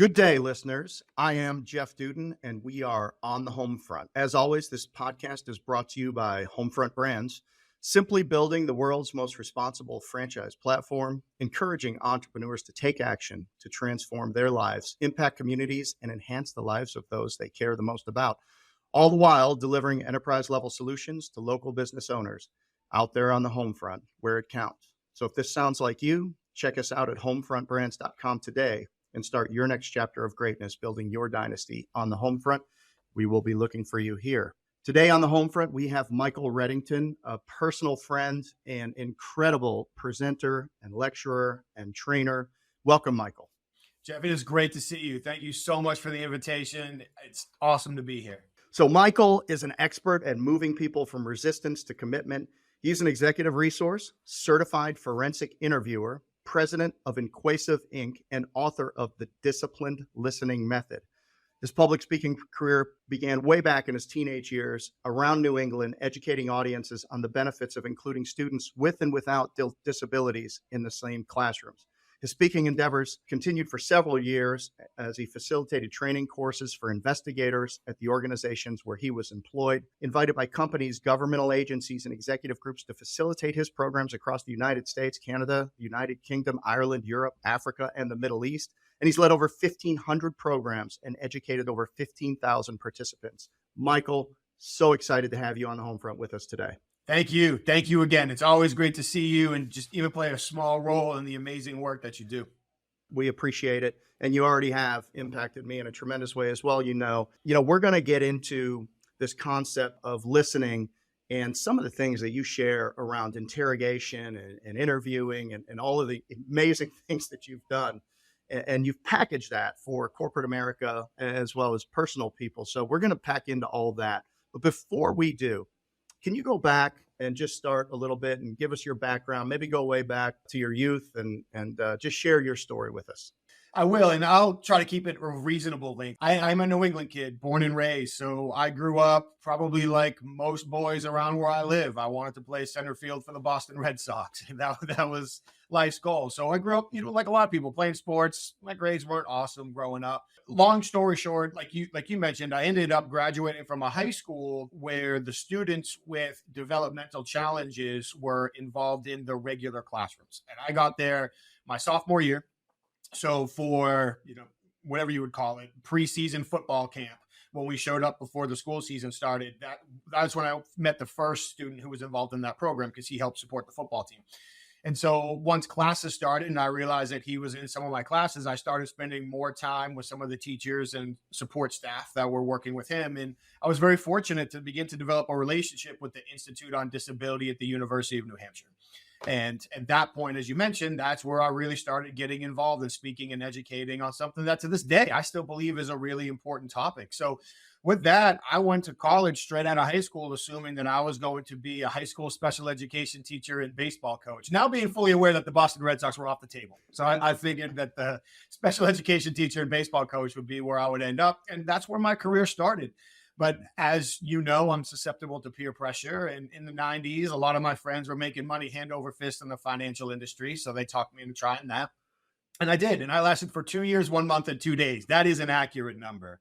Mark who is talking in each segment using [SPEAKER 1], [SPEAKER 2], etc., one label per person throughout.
[SPEAKER 1] Good day, listeners. I am Jeff Duden, and we are on the Homefront. As always, this podcast is brought to you by Homefront Brands, simply building the world's most responsible franchise platform, encouraging entrepreneurs to take action to transform their lives, impact communities, and enhance the lives of those they care the most about, all the while delivering enterprise-level solutions to local business owners out there on the Homefront, where it counts. So if this sounds like you, check us out at homefrontbrands.com today and start your next chapter of greatness building your dynasty on the Homefront. We will be looking for you here. Today on the Homefront, we have Michael Reddington, a personal friend and incredible presenter and lecturer and trainer. Welcome, Michael.
[SPEAKER 2] Jeff, it is great to see you. Thank you so much for the invitation. It's awesome to be here.
[SPEAKER 1] So Michael is an expert at moving people from resistance to commitment. He's an executive resource, certified forensic interviewer, President of InQuasive, Inc., and author of The Disciplined Listening Method. His public speaking career began way back in his teenage years around New England, educating audiences on the benefits of including students with and without disabilities in the same classrooms. His speaking endeavors continued for several years as he facilitated training courses for investigators at the organizations where he was employed, invited by companies, governmental agencies, and executive groups to facilitate his programs across the United States, Canada, the United Kingdom, Ireland, Europe, Africa, and the Middle East. And he's led over 1,500 programs and educated over 15,000 participants. Michael, so excited to have you on the Homefront with us today.
[SPEAKER 2] Thank you. Thank you again. It's always great to see you and just even play a small role in the amazing work that you do.
[SPEAKER 1] We appreciate it. And you already have impacted me in a tremendous way as well. You know, we're going to get into this concept of listening and some of the things that you share around interrogation and interviewing and all of the amazing things that you've done. And you've packaged that for corporate America as well as personal people. So we're going to pack into all that. But before we do, can you go back and just start a little bit and give us your background, maybe go way back to your youth and just share your story with us?
[SPEAKER 2] I will, and I'll try to keep it a reasonable length. I'm a New England kid, born and raised, so I grew up probably like most boys around where I live. I wanted to play center field for the Boston Red Sox. That was life's goal. So I grew up, like a lot of people, playing sports. My grades weren't awesome growing up. Long story short, like you mentioned, I ended up graduating from a high school where the students with developmental challenges were involved in the regular classrooms. And I got there my sophomore year. So for, whatever you would call it, preseason football camp, when we showed up before the school season started, that's when I met the first student who was involved in that program because he helped support the football team. And so once classes started and I realized that he was in some of my classes, I started spending more time with some of the teachers and support staff that were working with him. And I was very fortunate to begin to develop a relationship with the Institute on Disability at the University of New Hampshire. And at that point, as you mentioned, that's where I really started getting involved in speaking and educating on something that to this day, I still believe is a really important topic. So with that, I went to college straight out of high school, assuming that I was going to be a high school special education teacher and baseball coach. Now being fully aware that the Boston Red Sox were off the table. So I figured that the special education teacher and baseball coach would be where I would end up. And that's where my career started. But as you know, I'm susceptible to peer pressure. And in the 90s, a lot of my friends were making money hand over fist in the financial industry. So they talked me into trying that. And I did. And I lasted for 2 years, 1 month, and 2 days. That is an accurate number.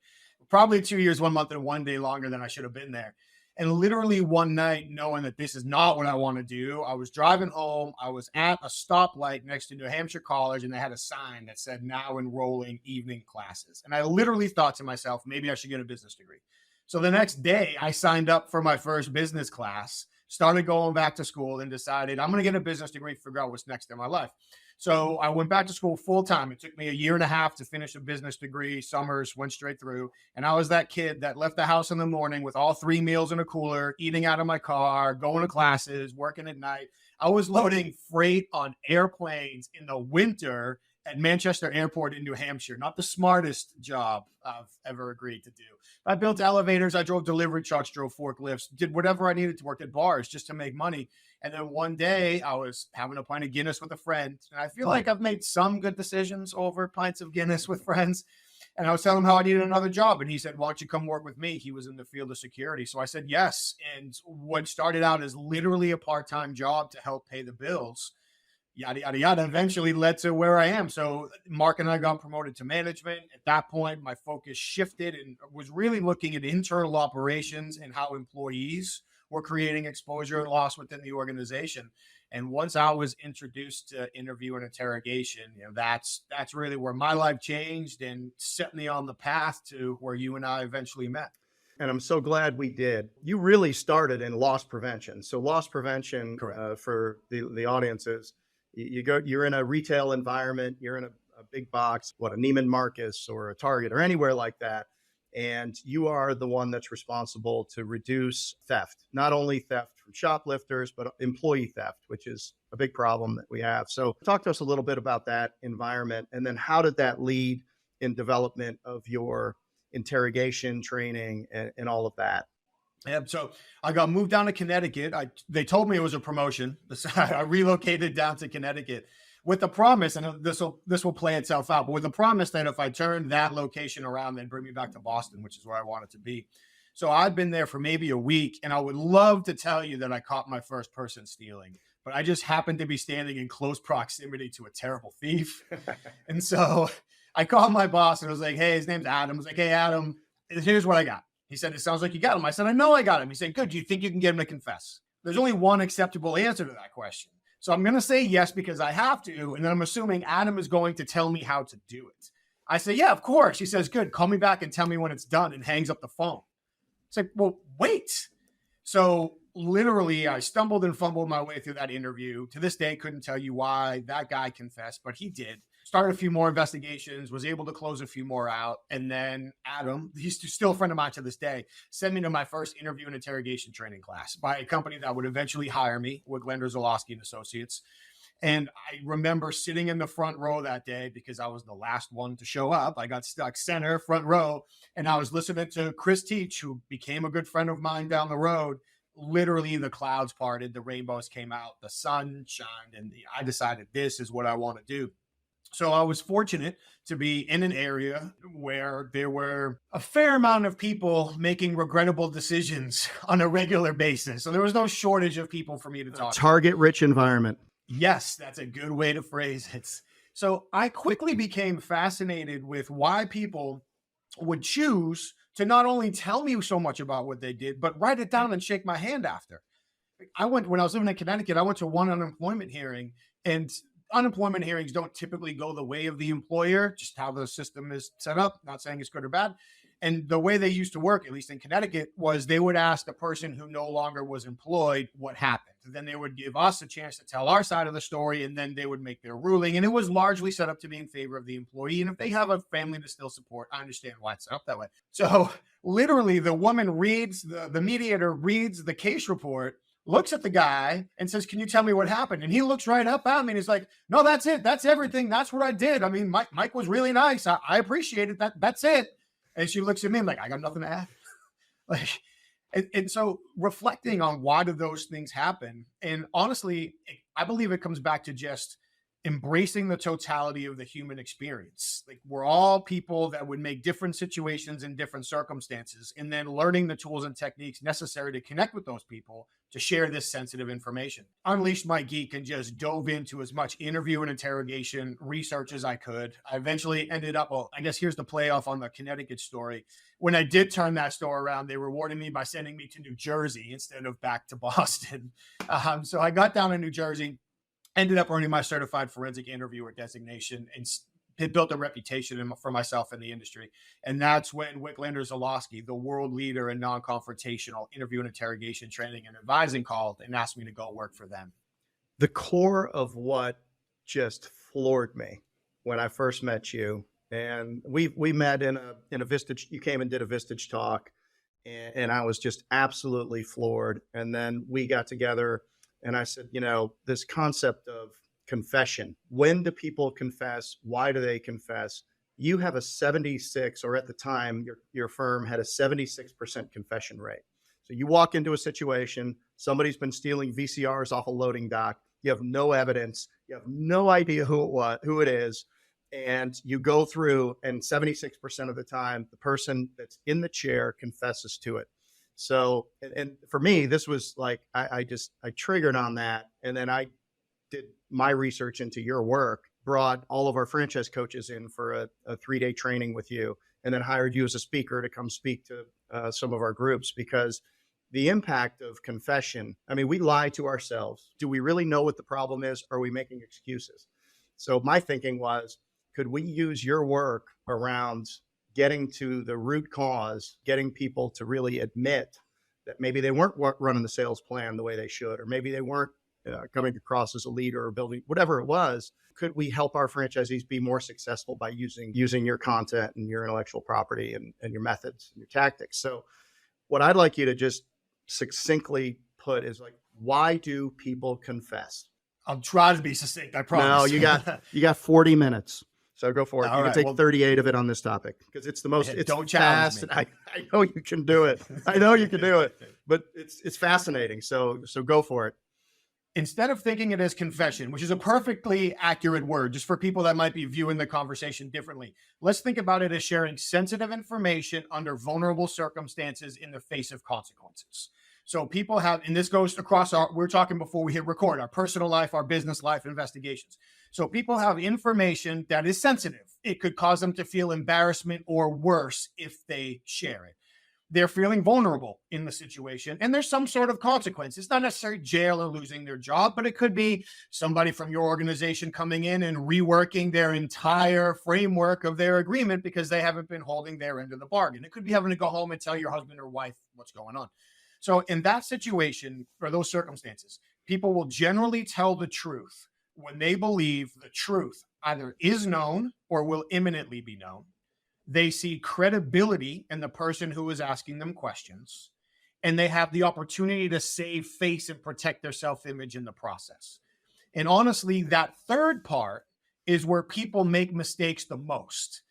[SPEAKER 2] Probably 2 years, 1 month, and 1 day longer than I should have been there. And literally one night, knowing that this is not what I want to do, I was driving home. I was at a stoplight next to New Hampshire College, and they had a sign that said, "Now enrolling evening classes." And I literally thought to myself, maybe I should get a business degree. So the next day I signed up for my first business class, started going back to school and decided I'm going to get a business degree, figure out what's next in my life. So I went back to school full time. It took me a year and a half to finish a business degree. Summers went straight through. And I was that kid that left the house in the morning with all 3 meals in a cooler, eating out of my car, going to classes, working at night. I was loading freight on airplanes in the winter at Manchester Airport in New Hampshire. Not the smartest job I've ever agreed to do. I built elevators. I drove delivery trucks, drove forklifts, did whatever I needed to, work at bars just to make money. And then one day I was having a pint of Guinness with a friend. And I feel like I've made some good decisions over pints of Guinness with friends. And I was telling him how I needed another job. And he said, "Why don't you come work with me?" He was in the field of security. So I said, yes. And what started out as literally a part-time job to help pay the bills yada, yada, yada, eventually led to where I am. So Mark and I got promoted to management. At that point, my focus shifted and was really looking at internal operations and how employees were creating exposure and loss within the organization. And once I was introduced to interview and interrogation, that's really where my life changed and set me on the path to where you and I eventually met.
[SPEAKER 1] And I'm so glad we did. You really started in loss prevention. So loss prevention, for the audiences, you're in a retail environment, you're in a big box, a Neiman Marcus or a Target or anywhere like that. And you are the one that's responsible to reduce theft, not only theft from shoplifters, but employee theft, which is a big problem that we have. So talk to us a little bit about that environment. And then how did that lead in development of your interrogation training and all of that?
[SPEAKER 2] Yeah, so I got moved down to Connecticut. They told me it was a promotion. I relocated down to Connecticut with the promise, and this will play itself out, but with the promise that if I turned that location around, they'd bring me back to Boston, which is where I wanted to be. So I've been there for maybe a week, and I would love to tell you that I caught my first person stealing, but I just happened to be standing in close proximity to a terrible thief. And so I called my boss and I was like, hey, his name's Adam. I was like, hey, Adam, here's what I got. He said, it sounds like you got him. I said, I know I got him. He said, good. Do you think you can get him to confess? There's only one acceptable answer to that question. So I'm going to say yes because I have to. And then I'm assuming Adam is going to tell me how to do it. I say, yeah, of course. He says, good. Call me back and tell me when it's done, and hangs up the phone. It's like, well, wait. So literally, I stumbled and fumbled my way through that interview. To this day, couldn't tell you why that guy confessed, but he did. Started a few more investigations, was able to close a few more out. And then Adam, he's still a friend of mine to this day, sent me to my first interview and interrogation training class by a company that would eventually hire me, Wiglander, Zalowski and Associates. And I remember sitting in the front row that day because I was the last one to show up. I got stuck center, front row, and I was listening to Chris Teach, who became a good friend of mine down the road. Literally, the clouds parted, the rainbows came out, the sun shined, and I decided this is what I want to do. So I was fortunate to be in an area where there were a fair amount of people making regrettable decisions on a regular basis. So there was no shortage of people for me to talk to.
[SPEAKER 1] Target-rich environment.
[SPEAKER 2] Yes, that's a good way to phrase it. So I quickly became fascinated with why people would choose to not only tell me so much about what they did, but write it down and shake my hand after. When I was living in Connecticut, I went to one unemployment hearing, and unemployment hearings don't typically go the way of the employer, just how the system is set up. Not saying it's good or bad. And the way they used to work, at least in Connecticut, was they would ask the person who no longer was employed what happened. Then they would give us a chance to tell our side of the story, and then they would make their ruling. And it was largely set up to be in favor of the employee. And if they have a family to still support, I understand why it's set up that way. So literally, the woman reads, the mediator reads the case report, looks at the guy and says, can you tell me what happened? And he looks right up at me and he's like, no, that's it. That's everything. That's what I did. I mean, Mike was really nice. I appreciate it. That's it. And she looks at me and like, I got nothing to add. And so reflecting on why did those things happen? And honestly, I believe it comes back to just embracing the totality of the human experience. Like, we're all people that would make different situations in different circumstances, and then learning the tools and techniques necessary to connect with those people to share this sensitive information. Unleashed my geek and just dove into as much interview and interrogation research as I could. I eventually ended up, well, I guess here's the playoff on the Connecticut story. When I did turn that store around, they rewarded me by sending me to New Jersey instead of back to Boston. So I got down in New Jersey, ended up earning my certified forensic interviewer designation, and it built a reputation for myself in the industry. And that's when Wiglander Zalowski, the world leader in non-confrontational interview and interrogation training and advising, called and asked me to go work for them.
[SPEAKER 1] The core of what just floored me when I first met you, and we met in a Vistage. You came and did a Vistage talk, and I was just absolutely floored. And then we got together, and I said, this concept of confession. When do people confess? Why do they confess? You have a 76, or at the time, your firm had a 76% confession rate. So you walk into a situation, somebody's been stealing VCRs off a loading dock. You have no evidence. You have no idea who it is. And you go through, and 76% of the time, the person that's in the chair confesses to it. So, and for me, this was like, I triggered on that. And then I did my research into your work, brought all of our franchise coaches in for a 3-day training with you, and then hired you as a speaker to come speak to some of our groups, because the impact of confession, I mean, we lie to ourselves. Do we really know what the problem is? Or are we making excuses? So my thinking was, could we use your work around getting to the root cause, getting people to really admit that maybe they weren't running the sales plan the way they should, or maybe they weren't coming across as a leader or building, whatever it was. Could we help our franchisees be more successful by using your content and your intellectual property and your methods and your tactics? So what I'd like you to just succinctly put is, like, why do people confess?
[SPEAKER 2] I'll try to be succinct, I promise.
[SPEAKER 1] No, you got 40 minutes. So go for it.
[SPEAKER 2] All
[SPEAKER 1] you
[SPEAKER 2] right,
[SPEAKER 1] can take 38 of it on this topic, because it's the most, it's
[SPEAKER 2] don't challenge
[SPEAKER 1] fast.
[SPEAKER 2] me.
[SPEAKER 1] I know you can do it. I know you can do it, but it's fascinating. So go for it.
[SPEAKER 2] Instead of thinking it as confession, which is a perfectly accurate word, just for people that might be viewing the conversation differently, let's think about it as sharing sensitive information under vulnerable circumstances in the face of consequences. So people have, and this goes across we're talking before we hit record, our personal life, our business life, investigations. So people have information that is sensitive. It could cause them to feel embarrassment or worse if they share it. They're feeling vulnerable in the situation, and there's some sort of consequence. It's not necessarily jail or losing their job, but it could be somebody from your organization coming in and reworking their entire framework of their agreement because they haven't been holding their end of the bargain. It could be having to go home and tell your husband or wife what's going on. So in that situation, or those circumstances, people will generally tell the truth when they believe the truth either is known or will imminently be known. They see credibility in the person who is asking them questions, and they have the opportunity to save face and protect their self-image in the process. And honestly, that third part is where people make mistakes the most,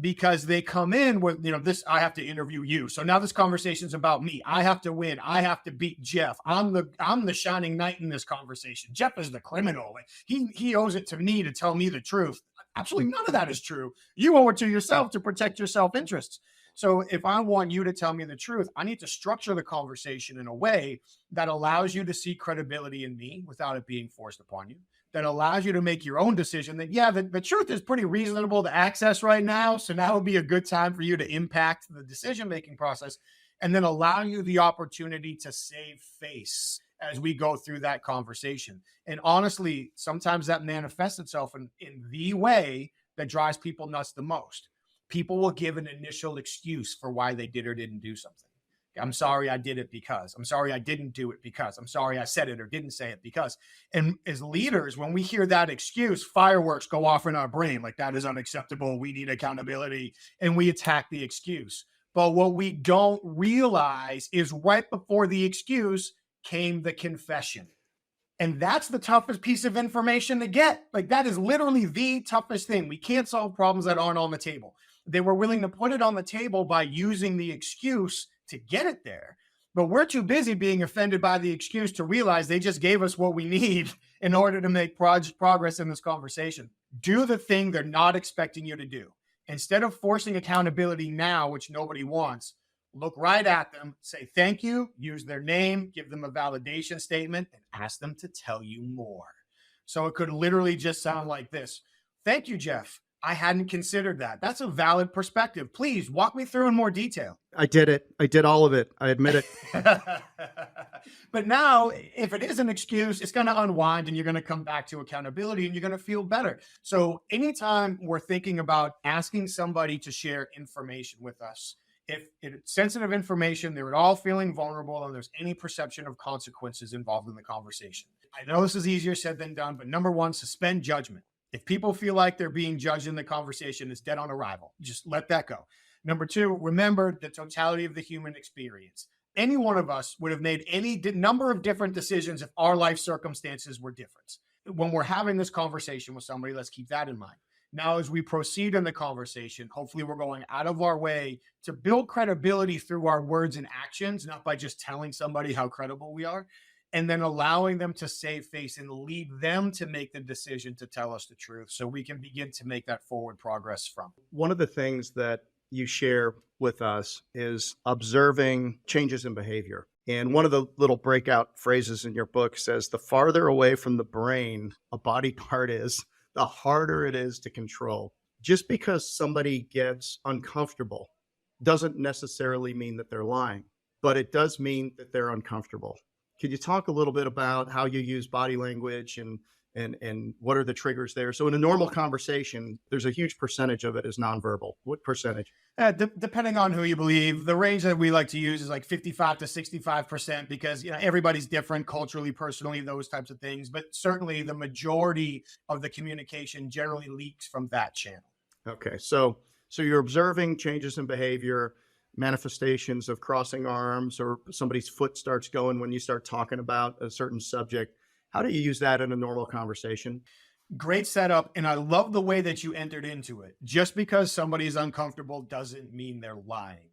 [SPEAKER 2] because they come in with, this, I have to interview you. So now this conversation is about me. I have to win. I have to beat Jeff. I'm the shining knight in this conversation. Jeff is the criminal. He owes it to me to tell me the truth. Absolutely none of that is true. You owe it to yourself to protect your self-interests. So if I want you to tell me the truth, I need to structure the conversation in a way that allows you to see credibility in me without it being forced upon you, that allows you to make your own decision that, yeah, the truth is pretty reasonable to access right now. So now would be a good time for you to impact the decision-making process, and then allow you the opportunity to save face as we go through that conversation. And honestly, sometimes that manifests itself in the way that drives people nuts the most. People will give an initial excuse for why they did or didn't do something. I'm sorry I did it because. I'm sorry I didn't do it because. I'm sorry I said it or didn't say it because. And as leaders, when we hear that excuse, fireworks go off in our brain, like, that is unacceptable. We need accountability. And we attack the excuse. But what we don't realize is right before the excuse came the confession. And that's the toughest piece of information to get. Like, that is literally the toughest thing. We can't solve problems that aren't on the table. They were willing to put it on the table by using the excuse to get it there. But we're too busy being offended by the excuse to realize they just gave us what we need in order to make progress in this conversation. Do the thing they're not expecting you to do. Instead of forcing accountability now, which nobody wants, look right at them, say thank you, use their name, give them a validation statement, and ask them to tell you more. So it could literally just sound like this. Thank you, Jeff. I hadn't considered that. That's a valid perspective. Please walk me through in more detail.
[SPEAKER 1] I did it. I did all of it. I admit it.
[SPEAKER 2] But now, if it is an excuse, it's going to unwind and you're going to come back to accountability and you're going to feel better. So anytime we're thinking about asking somebody to share information with us, if it's sensitive information, they're at all feeling vulnerable, and there's any perception of consequences involved in the conversation. I know this is easier said than done, but number one, suspend judgment. If people feel like they're being judged in the conversation, it's dead on arrival. Just let that go. Number two, remember the totality of the human experience. Any one of us would have made any number of different decisions if our life circumstances were different. When we're having this conversation with somebody, let's keep that in mind. Now, as we proceed in the conversation, hopefully we're going out of our way to build credibility through our words and actions, not by just telling somebody how credible we are, and then allowing them to save face and lead them to make the decision to tell us the truth so we can begin to make that forward progress from.
[SPEAKER 1] One of the things that you share with us is observing changes in behavior. And one of the little breakout phrases in your book says, the farther away from the brain a body part is, the harder it is to control. Just because somebody gets uncomfortable doesn't necessarily mean that they're lying, but it does mean that they're uncomfortable. Could you talk a little bit about how you use body language and what are the triggers there? So in a normal conversation, there's a huge percentage of it is nonverbal. What percentage?
[SPEAKER 2] Depending on who you believe, the range that we like to use is like 55 to 65% because everybody's different culturally, personally, those types of things. But certainly the majority of the communication generally leaks from that channel.
[SPEAKER 1] Okay, so you're observing changes in behavior, manifestations of crossing arms, or somebody's foot starts going when you start talking about a certain subject. How do you use that in a normal conversation?
[SPEAKER 2] Great setup. And I love the way that you entered into it. Just because somebody is uncomfortable doesn't mean they're lying.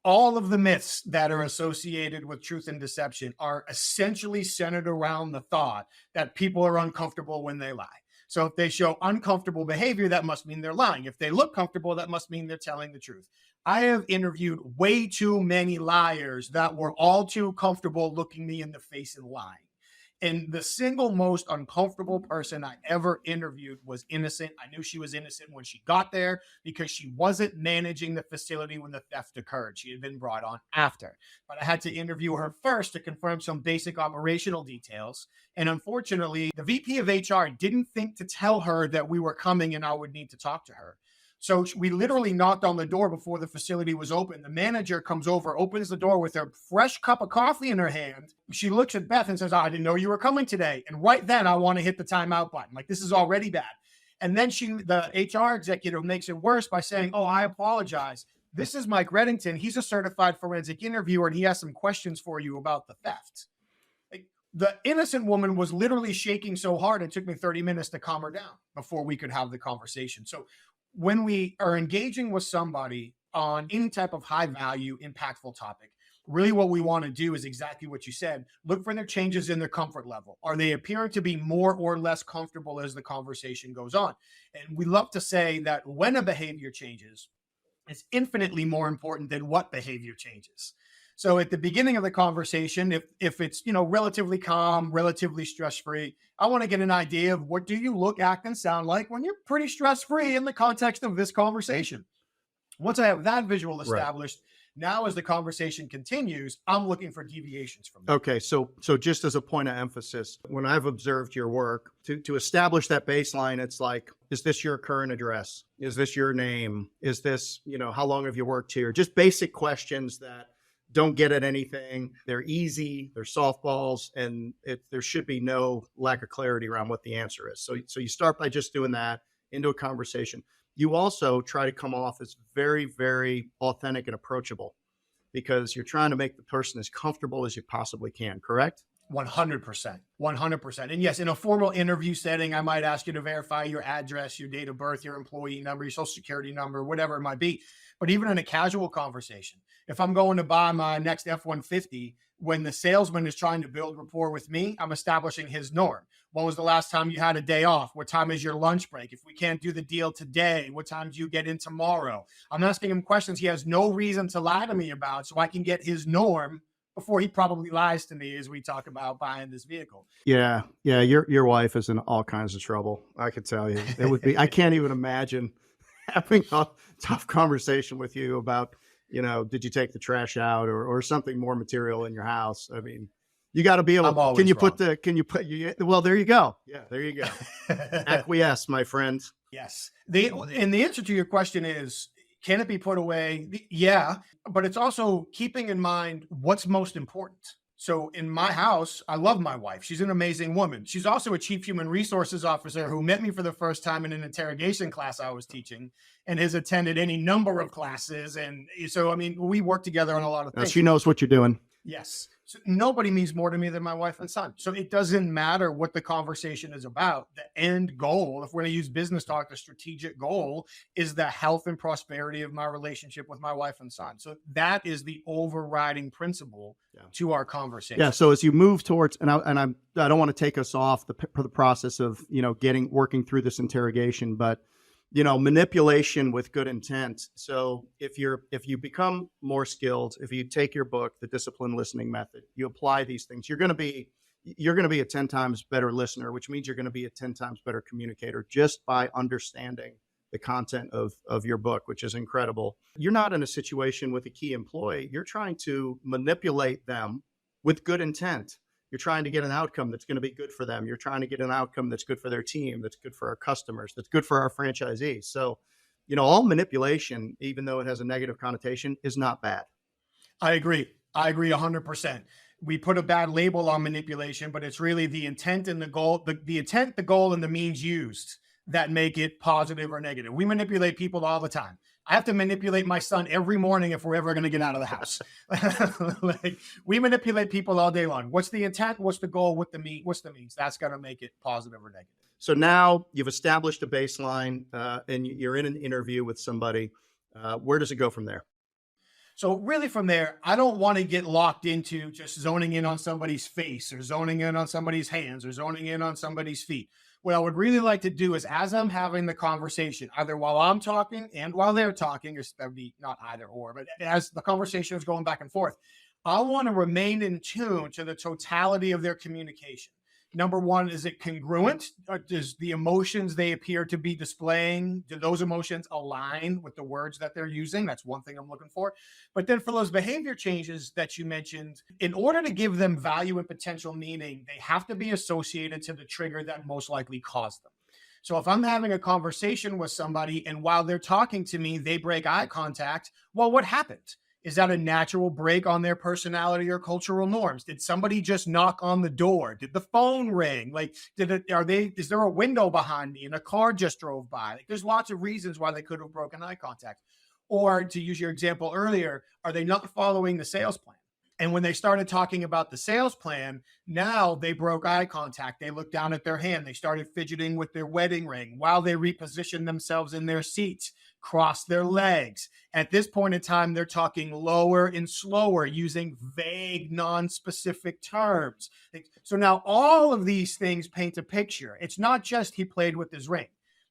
[SPEAKER 2] All of the myths that are associated with truth and deception are essentially centered around the thought that people are uncomfortable when they lie. So if they show uncomfortable behavior, that must mean they're lying. If they look comfortable, that must mean they're telling the truth. I have interviewed way too many liars that were all too comfortable looking me in the face and lying. And the single most uncomfortable person I ever interviewed was innocent. I knew she was innocent when she got there because she wasn't managing the facility when the theft occurred. She had been brought on after. But I had to interview her first to confirm some basic operational details. And unfortunately, the VP of HR didn't think to tell her that we were coming and I would need to talk to her. So we literally knocked on the door before the facility was open. The manager comes over, opens the door with a fresh cup of coffee in her hand. She looks at Beth and says, I didn't know you were coming today. And right then I want to hit the timeout button. Like, this is already bad. And then the HR executive makes it worse by saying, oh, I apologize. This is Mike Reddington. He's a certified forensic interviewer and he has some questions for you about the theft. Like, the innocent woman was literally shaking so hard, it took me 30 minutes to calm her down before we could have the conversation. So when we are engaging with somebody on any type of high value, impactful topic, really what we want to do is exactly what you said. Look for their changes in their comfort level. Are they appearing to be more or less comfortable as the conversation goes on? And we love to say that when a behavior changes, it's infinitely more important than what behavior changes. So at the beginning of the conversation, if it's, relatively calm, relatively stress-free, I want to get an idea of what do you look, act, and sound like when you're pretty stress-free in the context of this conversation. Once I have that visual established, now as the conversation continues, I'm looking for deviations from that.
[SPEAKER 1] Okay, so just as a point of emphasis, when I've observed your work, to establish that baseline, it's like, is this your current address? Is this your name? Is this, how long have you worked here? Just basic questions that don't get at anything. They're easy, they're softballs, and there should be no lack of clarity around what the answer is. So you start by just doing that into a conversation. You also try to come off as very, very authentic and approachable because you're trying to make the person as comfortable as you possibly can, correct?
[SPEAKER 2] 100%. 100%. And yes, in a formal interview setting, I might ask you to verify your address, your date of birth, your employee number, your social security number, whatever it might be. But even in a casual conversation, if I'm going to buy my next F-150, when the salesman is trying to build rapport with me, I'm establishing his norm. When was the last time you had a day off? What time is your lunch break? If we can't do the deal today, what time do you get in tomorrow? I'm asking him questions he has no reason to lie to me about so I can get his norm before he probably lies to me as we talk about buying this vehicle.
[SPEAKER 1] Yeah. Your wife is in all kinds of trouble. I could tell you. It would be, I can't even imagine having a tough conversation with you about, did you take the trash out or something more material in your house? I mean, you got to be able, well, there you go. Yeah, there you go. Acquiesce, my friend.
[SPEAKER 2] Yes. And the answer to your question is, can it be put away? Yeah, but it's also keeping in mind what's most important. So in my house, I love my wife. She's an amazing woman. She's also a chief human resources officer who met me for the first time in an interrogation class I was teaching and has attended any number of classes. And so, we work together on a lot of things.
[SPEAKER 1] She knows what you're doing.
[SPEAKER 2] Yes. So nobody means more to me than my wife and son. So it doesn't matter what the conversation is about. The end goal, if we're going to use business talk, the strategic goal is the health and prosperity of my relationship with my wife and son. So that is the overriding principle to our conversation.
[SPEAKER 1] Yeah. So as you move towards, I don't want to take us off the process of, working through this interrogation, but Manipulation with good intent. So if you become more skilled, if you take your book, The Disciplined Listening Method, you apply these things, you're going to be a 10 times better listener, which means you're going to be a 10 times better communicator just by understanding the content of your book, which is incredible. You're not in a situation with a key employee. You're trying to manipulate them with good intent. You're trying to get an outcome that's going to be good for them. You're trying to get an outcome that's good for their team, that's good for our customers, that's good for our franchisees. So, all manipulation, even though it has a negative connotation, is not bad.
[SPEAKER 2] I agree 100%. We put a bad label on manipulation, but it's really the intent and the goal, the intent, the goal, and the means used that make it positive or negative. We manipulate people all the time. I have to manipulate my son every morning if we're ever going to get out of the house. Like, we manipulate people all day long. What's the intent? What's the goal? What's the means? That's going to make it positive or negative.
[SPEAKER 1] So now you've established a baseline and you're in an interview with somebody. Where does it go from there?
[SPEAKER 2] So really from there, I don't want to get locked into just zoning in on somebody's face or zoning in on somebody's hands or zoning in on somebody's feet. What I would really like to do is, as I'm having the conversation, either while I'm talking and while they're talking, or that would be not either or, but as the conversation is going back and forth, I want to remain in tune to the totality of their communication. Number one, is it congruent? Does the emotions they appear to be displaying, do those emotions align with the words that they're using? That's one thing I'm looking for. But then for those behavior changes that you mentioned, in order to give them value and potential meaning, they have to be associated to the trigger that most likely caused them. So if I'm having a conversation with somebody and while they're talking to me, they break eye contact, well, what happened? Is that a natural break on their personality or cultural norms? Did somebody just knock on the door? Did the phone ring? Like, is there a window behind me and a car just drove by? Like, there's lots of reasons why they could have broken eye contact. Or to use your example earlier, are they not following the sales plan? And when they started talking about the sales plan, now they broke eye contact. They looked down at their hand. They started fidgeting with their wedding ring while they repositioned themselves in their seats, crossed their legs. At this point in time, they're talking lower and slower, using vague, non-specific terms. So now all of these things paint a picture. It's not just he played with his ring.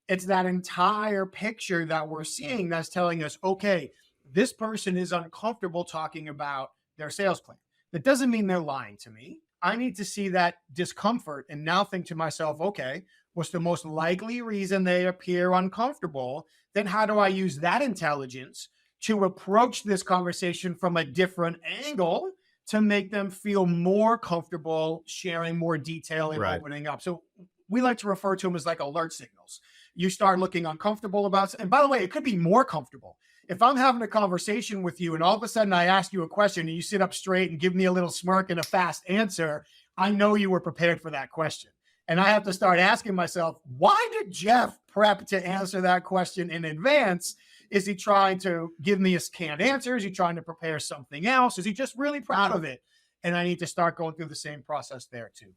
[SPEAKER 2] It's that entire picture that we're seeing that's telling us, okay, this person is uncomfortable talking about their sales plan. That doesn't mean they're lying to me. I need to see that discomfort and now think to myself, okay, what's the most likely reason they appear uncomfortable? Then how do I use that intelligence to approach this conversation from a different angle to make them feel more comfortable sharing more detail and opening up? So we like to refer to them as like alert signals. You start looking uncomfortable about, and by the way, it could be more comfortable. If I'm having a conversation with you and all of a sudden I ask you a question and you sit up straight and give me a little smirk and a fast answer, I know you were prepared for that question. And I have to start asking myself, why did Jeff prep to answer that question in advance? Is he trying to give me a canned answer? Is he trying to prepare something else? Is he just really proud of it? And I need to start going through the same process there too.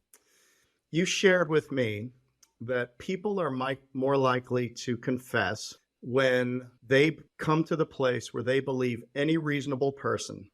[SPEAKER 1] You shared with me that people are more likely to confess when they come to the place where they believe any reasonable person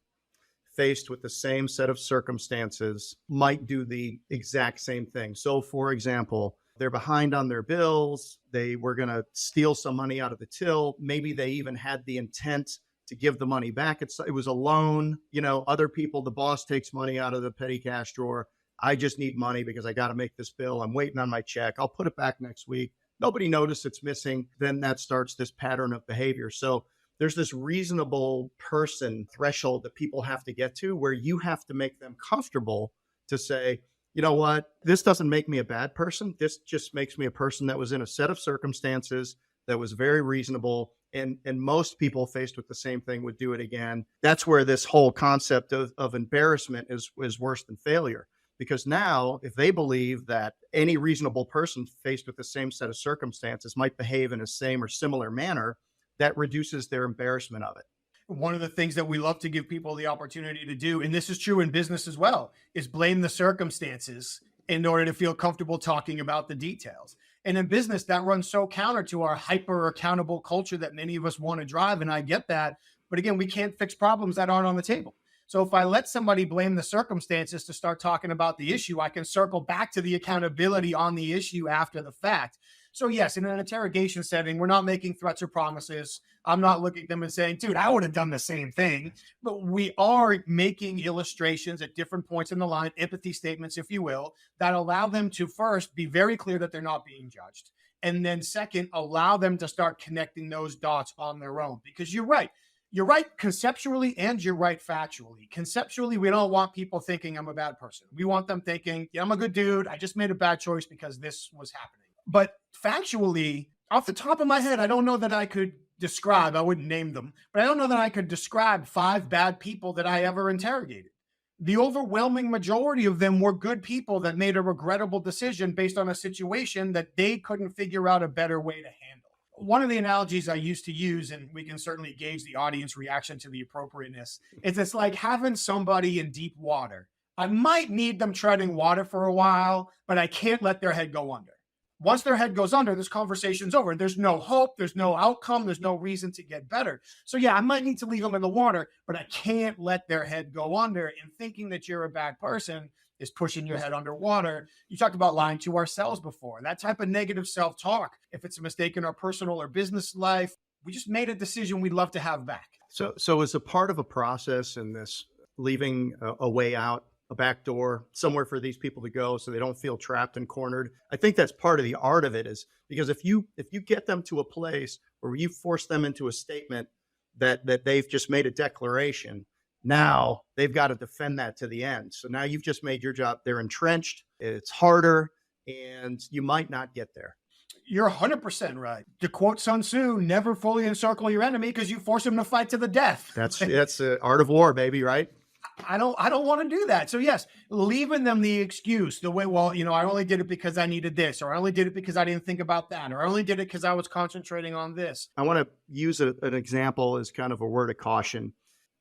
[SPEAKER 1] faced with the same set of circumstances might do the exact same thing. So, for example, they're behind on their bills. They were going to steal some money out of the till. Maybe they even had the intent to give the money back. It was a loan. Other people, the boss takes money out of the petty cash drawer. I just need money because I got to make this bill. I'm waiting on my check. I'll put it back next week. Nobody noticed it's missing. Then that starts this pattern of behavior. So there's this reasonable person threshold that people have to get to where you have to make them comfortable to say, you know what, this doesn't make me a bad person. This just makes me a person that was in a set of circumstances that was very reasonable. And most people faced with the same thing would do it again. That's where this whole concept of embarrassment is worse than failure. Because now, if they believe that any reasonable person faced with the same set of circumstances might behave in the same or similar manner, that reduces their embarrassment of it.
[SPEAKER 2] One of the things that we love to give people the opportunity to do, and this is true in business as well, is blame the circumstances in order to feel comfortable talking about the details. And in business, that runs so counter to our hyper accountable culture that many of us want to drive. And I get that. But again, we can't fix problems that aren't on the table. So if I let somebody blame the circumstances to start talking about the issue, I can circle back to the accountability on the issue after the fact. So yes, in an interrogation setting, we're not making threats or promises. I'm not looking at them and saying, dude, I would have done the same thing. But we are making illustrations at different points in the line, empathy statements, if you will, that allow them to first be very clear that they're not being judged. And then second, allow them to start connecting those dots on their own. Because you're right. You're right conceptually and you're right factually. Conceptually, we don't want people thinking I'm a bad person. We want them thinking, yeah, I'm a good dude. I just made a bad choice because this was happening. But factually, off the top of my head, I don't know that I could describe, I wouldn't name them, but I don't know that I could describe 5 bad people that I ever interrogated. The overwhelming majority of them were good people that made a regrettable decision based on a situation that they couldn't figure out a better way to handle. One of the analogies I used to use, and we can certainly gauge the audience reaction to the appropriateness, is it's like having somebody in deep water. I might need them treading water for a while, but I can't let their head go under. Once their head goes under, this conversation's over. There's no hope. There's no outcome. There's no reason to get better. So yeah, I might need to leave them in the water, but I can't let their head go under. And thinking that you're a bad person is pushing your head underwater. You talked about lying to ourselves before. That type of negative self-talk, if it's a mistake in our personal or business life, we just made a decision we'd love to have back.
[SPEAKER 1] So as a part of a process in this, leaving a way out, a back door somewhere for these people to go so they don't feel trapped and cornered. I think that's part of the art of it, is because if you get them to a place where you force them into a statement that they've just made a declaration, now they've got to defend that to the end. So now you've just made your job. They're entrenched. It's harder, and you might not get there.
[SPEAKER 2] You're 100% right. To quote Sun Tzu, never fully encircle your enemy because you force him to fight to the death.
[SPEAKER 1] That's the art of war, baby, right?
[SPEAKER 2] I don't want to do that. So yes, leaving them the excuse, the way, well, I only did it because I needed this, or I only did it because I didn't think about that, or I only did it because I was concentrating on this.
[SPEAKER 1] I want to use an example as kind of a word of caution.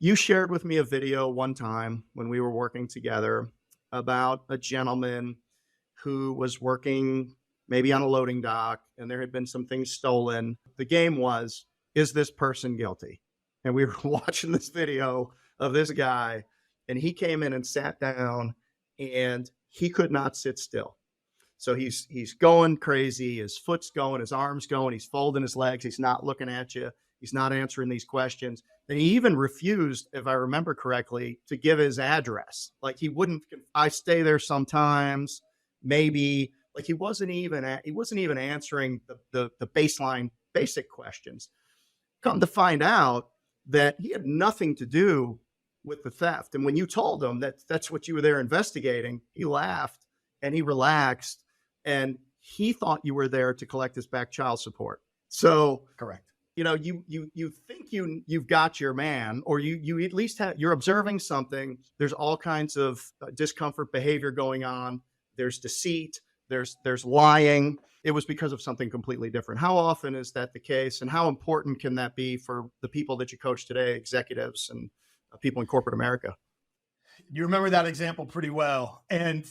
[SPEAKER 1] You shared with me a video one time when we were working together about a gentleman who was working maybe on a loading dock, and there had been some things stolen. The game was, is this person guilty? And we were watching this video of this guy, and he came in and sat down, and he could not sit still. So he's going crazy. His foot's going, his arm's going. He's folding his legs. He's not looking at you. He's not answering these questions. And he even refused, if I remember correctly, to give his address. Like he wouldn't. I stay there sometimes, maybe. Like he wasn't even answering the baseline basic questions. Come to find out that he had nothing to do with the theft. And when you told him that that's what you were there investigating, he laughed and he relaxed, and he thought you were there to collect his back child support. So
[SPEAKER 2] correct.
[SPEAKER 1] You think you've got your man, or you at least you're observing something. There's all kinds of discomfort behavior going on. There's deceit. There's lying. It was because of something completely different. How often is that the case, and how important can that be for the people that you coach today, executives and people in corporate America?
[SPEAKER 2] You remember that example pretty well. And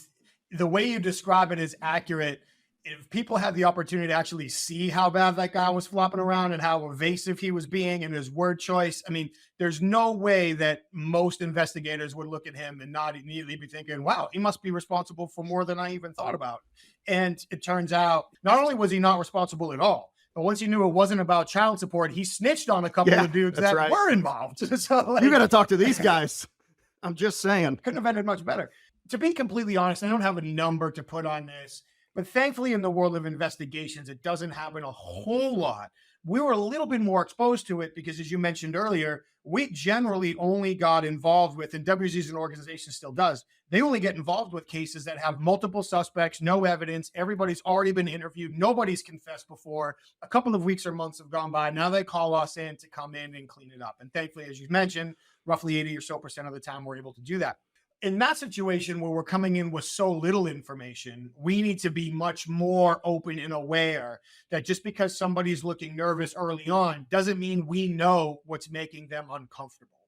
[SPEAKER 2] the way you describe it is accurate. If people had the opportunity to actually see how bad that guy was flopping around and how evasive he was being and his word choice, I mean, there's no way that most investigators would look at him and not immediately be thinking, wow, he must be responsible for more than I even thought about. And it turns out not only was he not responsible at all, but once he knew it wasn't about child support, he snitched on a couple of dudes that were involved. So
[SPEAKER 1] you got to talk to these guys. I'm just saying.
[SPEAKER 2] Couldn't have ended much better. To be completely honest, I don't have a number to put on this, but thankfully in the world of investigations, it doesn't happen a whole lot. We were a little bit more exposed to it because, as you mentioned earlier, we generally only got involved with, and WZ as an organization still does, they only get involved with cases that have multiple suspects, no evidence, everybody's already been interviewed, nobody's confessed before, a couple of weeks or months have gone by, now they call us in to come in and clean it up. And thankfully, as you mentioned, roughly 80% or so of the time we're able to do that. In that situation where we're coming in with so little information, we need to be much more open and aware that just because somebody's looking nervous early on doesn't mean we know what's making them uncomfortable.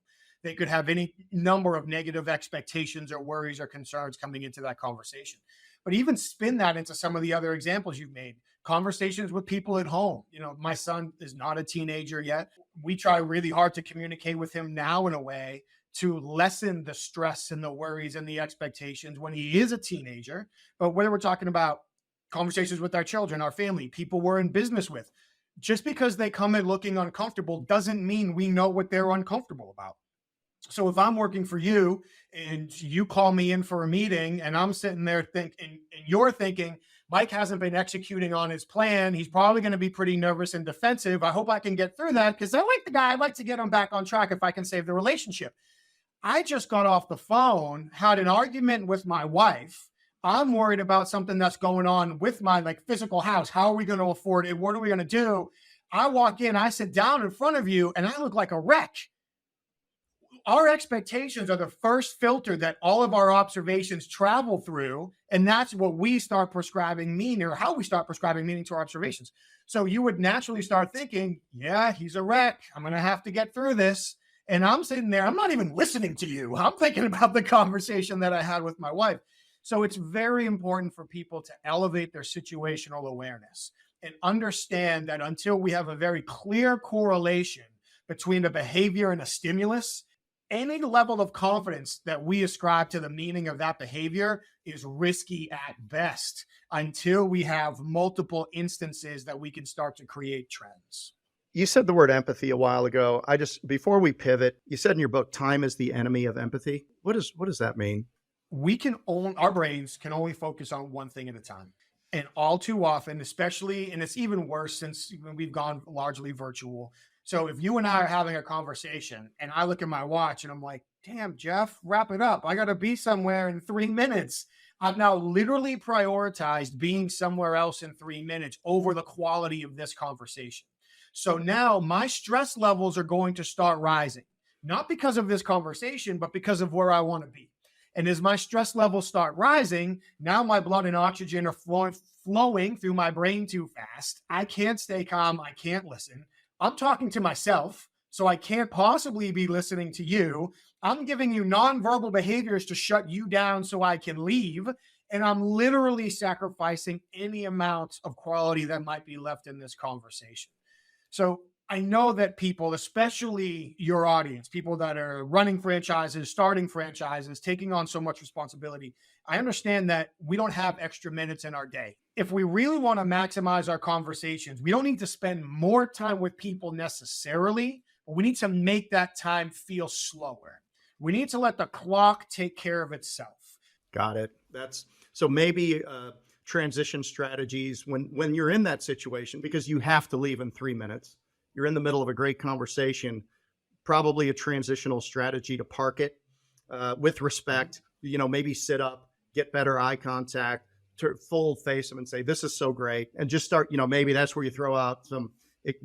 [SPEAKER 2] They could have any number of negative expectations or worries or concerns coming into that conversation. But even spin that into some of the other examples you've made. Conversations with people at home. My son is not a teenager yet. We try really hard to communicate with him now in a way to lessen the stress and the worries and the expectations when he is a teenager. But whether we're talking about conversations with our children, our family, people we're in business with. Just because they come in looking uncomfortable doesn't mean we know what they're uncomfortable about. So if I'm working for you and you call me in for a meeting and I'm sitting there thinking, and you're thinking, Mike hasn't been executing on his plan, he's probably going to be pretty nervous and defensive. I hope I can get through that because I like the guy. I'd like to get him back on track if I can save the relationship. I just got off the phone, had an argument with my wife. I'm worried about something that's going on with my physical house. How are we going to afford it? What are we going to do? I walk in, I sit down in front of you, and I look like a wreck. Our expectations are the first filter that all of our observations travel through. And that's what we start prescribing meaning, or how we start prescribing meaning to our observations. So you would naturally start thinking, yeah, he's a wreck. I'm going to have to get through this. And I'm sitting there, I'm not even listening to you. I'm thinking about the conversation that I had with my wife. So it's very important for people to elevate their situational awareness and understand that until we have a very clear correlation between a behavior and a stimulus, any level of confidence that we ascribe to the meaning of that behavior is risky at best until we have multiple instances that we can start to create trends.
[SPEAKER 1] You said the word empathy a while ago. Before we pivot, you said in your book, time is the enemy of empathy. What does that mean?
[SPEAKER 2] Our brains can only focus on one thing at a time. And all too often, especially, and it's even worse since we've gone largely virtual. So if you and I are having a conversation and I look at my watch and I'm like, damn, Jeff, wrap it up. I got to be somewhere in 3 minutes. I've now literally prioritized being somewhere else in 3 minutes over the quality of this conversation. So now my stress levels are going to start rising, not because of this conversation, but because of where I want to be. And as my stress levels start rising, now my blood and oxygen are flowing through my brain too fast. I can't stay calm. I can't listen. I'm talking to myself, so I can't possibly be listening to you. I'm giving you nonverbal behaviors to shut you down so I can leave. And I'm literally sacrificing any amount of quality that might be left in this conversation. So I know that people, especially your audience, people that are running franchises, starting franchises, taking on so much responsibility, I understand that we don't have extra minutes in our day. If we really want to maximize our conversations, we don't need to spend more time with people necessarily, but we need to make that time feel slower. We need to let the clock take care of itself.
[SPEAKER 1] Got it. So maybe transition strategies when you're in that situation, because you have to leave in 3 minutes. You're in the middle of a great conversation, probably a transitional strategy to park it with respect, maybe sit up, get better eye contact, full face them and say, this is so great. And just start, maybe that's where you throw out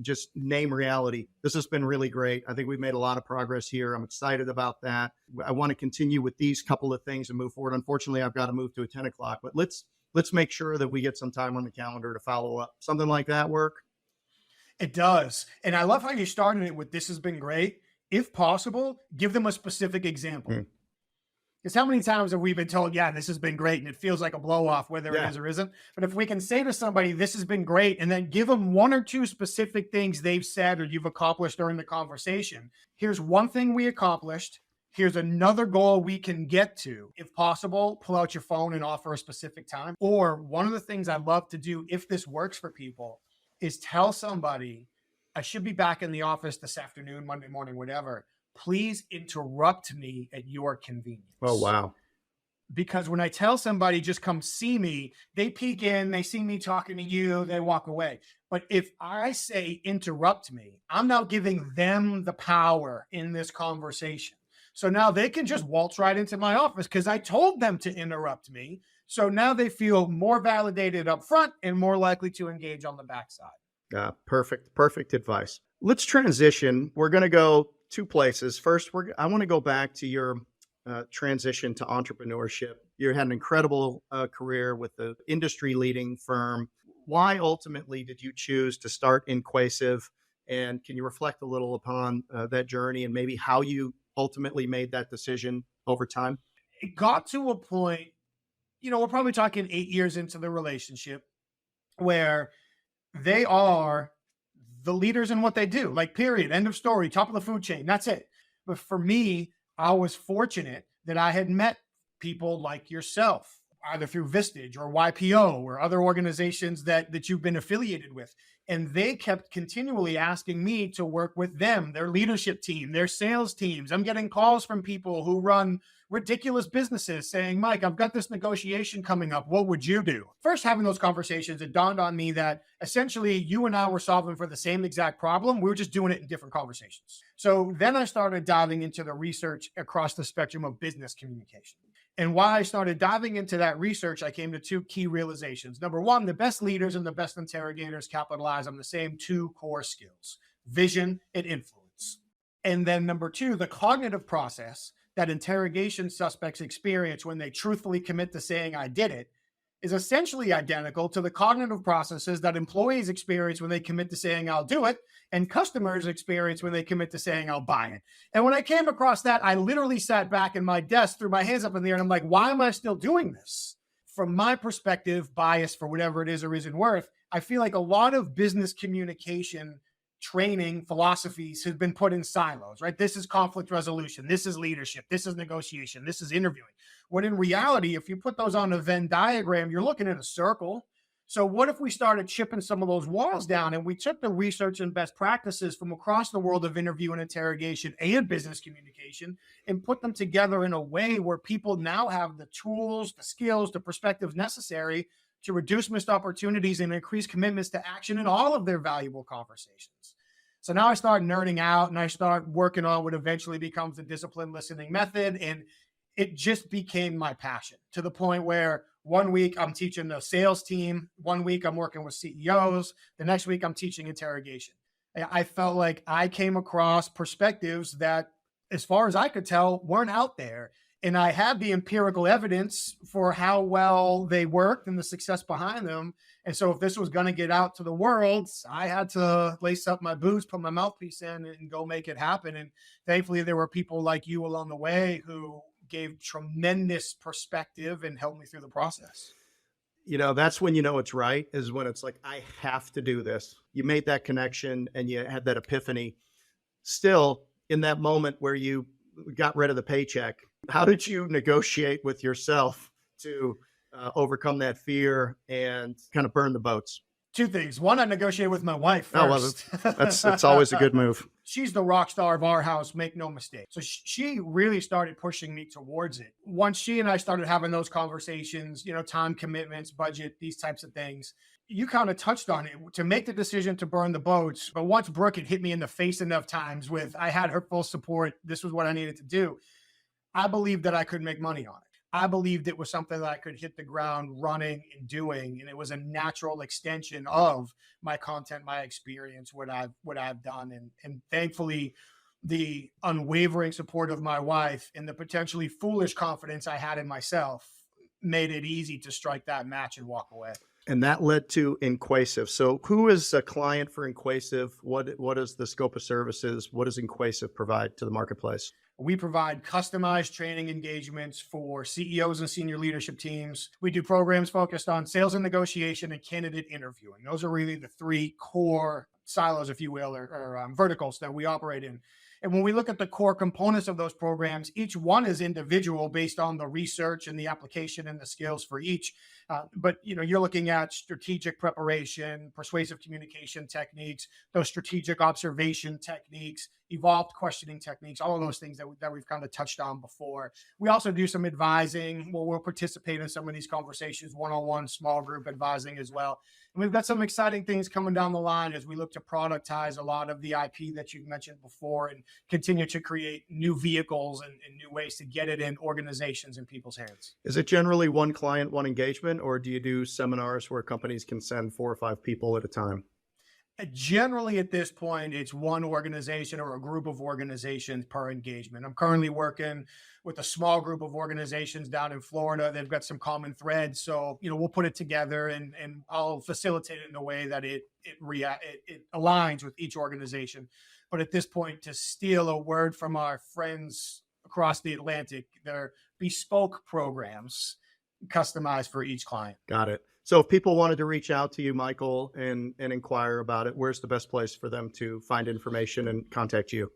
[SPEAKER 1] just name reality. This has been really great. I think we've made a lot of progress here. I'm excited about that. I want to continue with these couple of things and move forward. Unfortunately, I've got to move to a 10 o'clock, but let's make sure that we get some time on the calendar to follow up. Something like that work?
[SPEAKER 2] It does. And I love how you started it with, this has been great. If possible, give them a specific example. Because how many times have we been told, yeah, this has been great, and it feels like a blow off, whether it is or isn't. But if we can say to somebody, this has been great, and then give them one or two specific things they've said or you've accomplished during the conversation. Here's one thing we accomplished. Here's another goal we can get to. If possible, pull out your phone and offer a specific time. Or one of the things I love to do, if this works for people, is tell somebody, I should be back in the office this afternoon, Monday morning, whatever. Please interrupt me at your convenience.
[SPEAKER 1] Oh, wow.
[SPEAKER 2] Because when I tell somebody, just come see me, they peek in, they see me talking to you, they walk away. But if I say interrupt me, I'm now giving them the power in this conversation. So now they can just waltz right into my office because I told them to interrupt me. So now they feel more validated up front and more likely to engage on the backside.
[SPEAKER 1] Perfect advice. Let's transition. We're going to go two places. First, I want to go back to your transition to entrepreneurship. You had an incredible career with the industry-leading firm. Why ultimately did you choose to start InQuasive? And can you reflect a little upon that journey and maybe how you ultimately made that decision over time?
[SPEAKER 2] It got to a point, we're probably talking 8 years into the relationship where they are the leaders in what they do, period, end of story, top of the food chain. That's it. But for me, I was fortunate that I had met people like yourself, either through Vistage or YPO or other organizations that you've been affiliated with. And they kept continually asking me to work with them, their leadership team, their sales teams. I'm getting calls from people who run ridiculous businesses saying, Mike, I've got this negotiation coming up. What would you do? First, having those conversations, it dawned on me that essentially you and I were solving for the same exact problem. We were just doing it in different conversations. So then I started diving into the research across the spectrum of business communication. And while I started diving into that research, I came to two key realizations. Number one, the best leaders and the best interrogators capitalize on the same two core skills: vision and influence. And then number two, the cognitive process that interrogation suspects experience when they truthfully commit to saying, I did it, is essentially identical to the cognitive processes that employees experience when they commit to saying, I'll do it, and customers experience when they commit to saying, I'll buy it. And when I came across that, I literally sat back in my desk, threw my hands up in the air, and I'm like, why am I still doing this? From my perspective, bias for whatever it is or isn't worth, I feel like a lot of business communication training philosophies has been put in silos, right? This is conflict resolution. This is leadership. This is negotiation. This is interviewing. When in reality, if you put those on a Venn diagram, you're looking at a circle. So what if we started chipping some of those walls down and we took the research and best practices from across the world of interview and interrogation and business communication and put them together in a way where people now have the tools, the skills, the perspectives necessary to reduce missed opportunities and increase commitments to action in all of their valuable conversations. So now I start nerding out and I start working on what eventually becomes the disciplined listening method. And it just became my passion, to the point where 1 week I'm teaching the sales team, 1 week I'm working with CEOs, the next week I'm teaching interrogation. I felt like I came across perspectives that, as far as I could tell, weren't out there. And I had the empirical evidence for how well they worked and the success behind them. And so if this was going to get out to the world, I had to lace up my boots, put my mouthpiece in, and go make it happen. And thankfully, there were people like you along the way who gave tremendous perspective and helped me through the process.
[SPEAKER 1] You know, that's when you know it's right, is when it's like, I have to do this. You made that connection and you had that epiphany. Still, in that moment where you got rid of the paycheck, how did you negotiate with yourself to overcome that fear and kind of burn the boats?
[SPEAKER 2] Two things. One, I negotiated with my wife first.
[SPEAKER 1] Oh, well, that's always a good move.
[SPEAKER 2] She's the rock star of our house, make no mistake. So she really started pushing me towards it. Once she and I started having those conversations, you know, time commitments, budget, these types of things, you kind of touched on it, to make the decision to burn the boats. But once Brooke had hit me in the face enough times with, I had her full support, this was what I needed to do, I believed that I could make money on it. I believed it was something that I could hit the ground running and doing. And it was a natural extension of my content, my experience, what I've done. And thankfully, the unwavering support of my wife and the potentially foolish confidence I had in myself made it easy to strike that match and walk away.
[SPEAKER 1] And that led to InQuasive. So who is a client for InQuasive? What is the scope of services? What does InQuasive provide to the marketplace?
[SPEAKER 2] We provide customized training engagements for CEOs and senior leadership teams. We do programs focused on sales and negotiation and candidate interviewing. Those are really the three core silos, if you will, or verticals that we operate in. And when we look at the core components of those programs, each one is individual based on the research and the application and the skills for each. But you're looking at strategic preparation, persuasive communication techniques, those strategic observation techniques, evolved questioning techniques, all of those things that we've kind of touched on before. We also do some advising. We'll participate in some of these conversations, one-on-one, small group advising as well. And we've got some exciting things coming down the line as we look to productize a lot of the IP that you've mentioned before and continue to create new vehicles and new ways to get it in organizations and people's hands.
[SPEAKER 1] Is it generally one client, one engagement, or do you do seminars where companies can send 4 or 5 people at a time?
[SPEAKER 2] Generally, at this point, it's one organization or a group of organizations per engagement. I'm currently working with a small group of organizations down in Florida. They've got some common threads. So, we'll put it together and I'll facilitate it in a way that it aligns with each organization. But at this point, to steal a word from our friends across the Atlantic, they're bespoke programs customized for each client.
[SPEAKER 1] Got it. So if people wanted to reach out to you, Michael, and inquire about it, where's the best place for them to find information and contact you?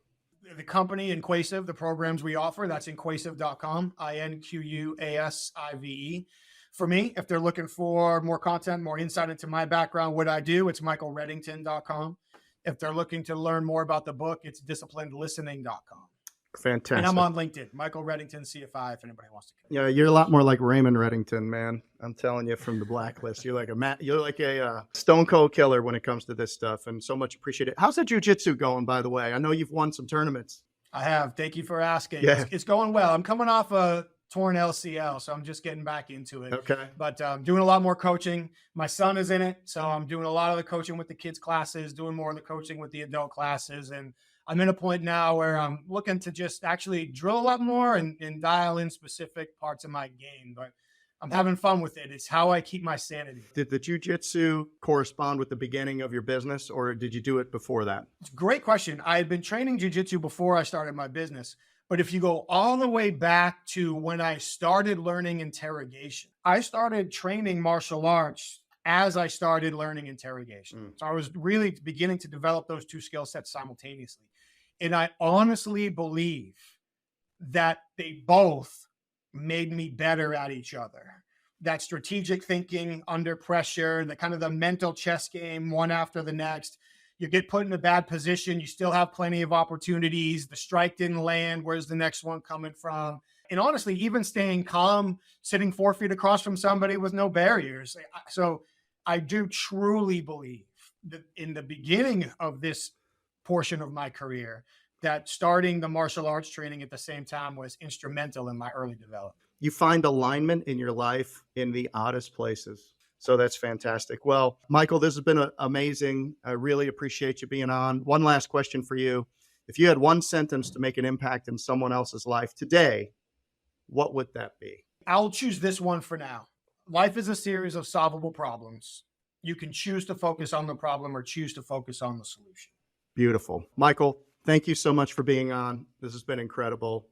[SPEAKER 2] The company, InQuasive, the programs we offer, that's InQuasive.com, InQuasive. For me, if they're looking for more content, more insight into my background, what I do, it's michaelreddington.com. If they're looking to learn more about the book, it's disciplinedlistening.com.
[SPEAKER 1] Fantastic.
[SPEAKER 2] And I'm on LinkedIn, Michael Reddington, CFI, if anybody wants to.
[SPEAKER 1] Yeah, you're a lot more like Raymond Reddington, man. I'm telling you from the Blacklist. You're like a stone cold killer when it comes to this stuff, and so much appreciated. How's that jiu-jitsu going, by the way? I know you've won some tournaments.
[SPEAKER 2] I have. Thank you for asking.
[SPEAKER 1] Yeah.
[SPEAKER 2] It's going well. I'm coming off a torn LCL, so I'm just getting back into it.
[SPEAKER 1] Okay.
[SPEAKER 2] But doing a lot more coaching. My son is in it, so I'm doing a lot of the coaching with the kids' classes, doing more of the coaching with the adult classes, and I'm in a point now where I'm looking to just actually drill a lot more and dial in specific parts of my game. But I'm having fun with it. It's how I keep my sanity.
[SPEAKER 1] Did the jiu-jitsu correspond with the beginning of your business, or did you do it before that?
[SPEAKER 2] It's a great question. I had been training jiu-jitsu before I started my business. But if you go all the way back to when I started learning interrogation, I started training martial arts as I started learning interrogation. So I was really beginning to develop those two skill sets simultaneously. And I honestly believe that they both made me better at each other. That strategic thinking under pressure, the kind of the mental chess game, one after the next. You get put in a bad position. You still have plenty of opportunities. The strike didn't land. Where's the next one coming from? And honestly, even staying calm, sitting 4 feet across from somebody with no barriers. So I do truly believe that in the beginning of this portion of my career, that starting the martial arts training at the same time was instrumental in my early development.
[SPEAKER 1] You find alignment in your life in the oddest places. So that's fantastic. Well, Michael, this has been amazing. I really appreciate you being on. One last question for you. If you had one sentence to make an impact in someone else's life today, what would that be?
[SPEAKER 2] I'll choose this one for now. Life is a series of solvable problems. You can choose to focus on the problem or choose to focus on the solution.
[SPEAKER 1] Beautiful. Michael, thank you so much for being on. This has been incredible.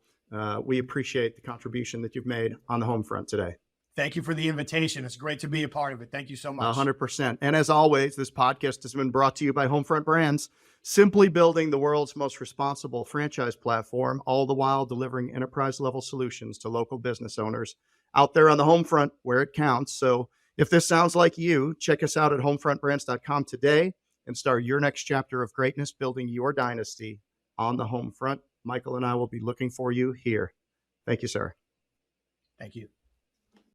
[SPEAKER 1] We appreciate the contribution that you've made on the Homefront today.
[SPEAKER 2] Thank you for the invitation. It's great to be a part of it. Thank you so much.
[SPEAKER 1] 100%. And as always, this podcast has been brought to you by Homefront Brands, simply building the world's most responsible franchise platform, all the while delivering enterprise-level solutions to local business owners out there on the Homefront where it counts. So if this sounds like you, check us out at homefrontbrands.com today and start your next chapter of greatness, building your dynasty on the Homefront. Michael and I will be looking for you here. Thank you, sir.
[SPEAKER 2] Thank you.